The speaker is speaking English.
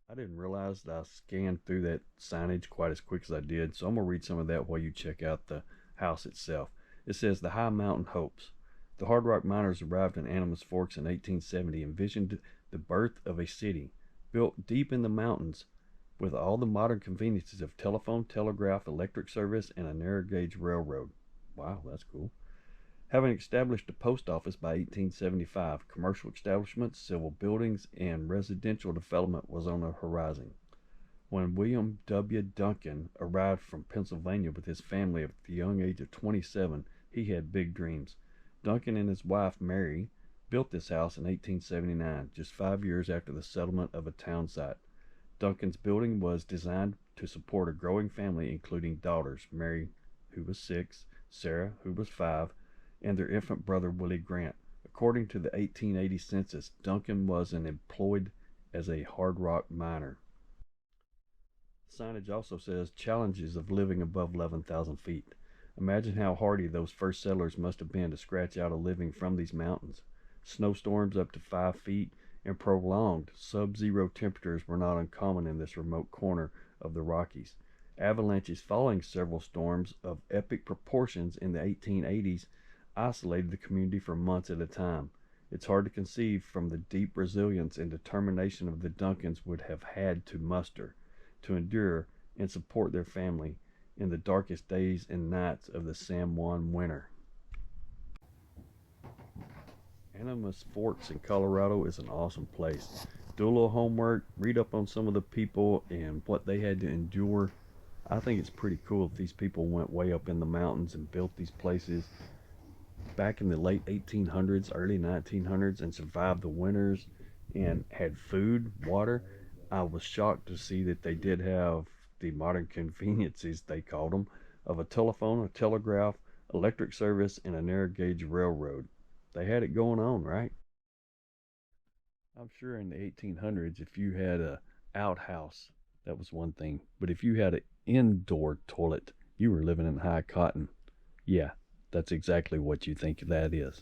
I didn't realize that I scanned through that signage quite as quick as I did, so I'm going to read some of that while you check out the house itself. It says the High Mountain Hopes. The hard rock miners arrived in Animas Forks in 1870, envisioned the birth of a city built deep in the mountains with all the modern conveniences of telephone, telegraph, electric service, and a narrow gauge railroad. Wow, that's cool. Having established a post office by 1875, commercial establishments, civil buildings, and residential development was on the horizon. When William W. Duncan arrived from Pennsylvania with his family at the young age of 27, he had big dreams. Duncan and his wife, Mary, built this house in 1879, just 5 years after the settlement of a town site. Duncan's building was designed to support a growing family, including daughters, Mary, who was 6, Sarah, who was 5, and their infant brother, Willie Grant. According to the 1880 census, Duncan was employed as a hard rock miner. Signage also says challenges of living above 11,000 feet. Imagine how hardy those first settlers must have been to scratch out a living from these mountains. Snowstorms up to 5 feet and prolonged sub-zero temperatures were not uncommon in this remote corner of the Rockies. Avalanches following several storms of epic proportions in the 1880s isolated the community for months at a time. It's hard to conceive from the deep resilience and determination of the Duncans would have had to muster to endure and support their family in the darkest days and nights of the San Juan winter. Animas Forks in Colorado is an awesome place. Do a little homework, read up on some of the people and what they had to endure. I think it's pretty cool that these people went way up in the mountains and built these places back in the late 1800s, early 1900s, and survived the winters and had food, water. I was shocked to see that they did have the modern conveniences, they called them, of a telephone, a telegraph, electric service, and a narrow gauge railroad. They had it going on, right? I'm sure in the 1800s, if you had a outhouse, that was one thing. But if you had an indoor toilet, you were living in high cotton. Yeah, that's exactly what you think that is.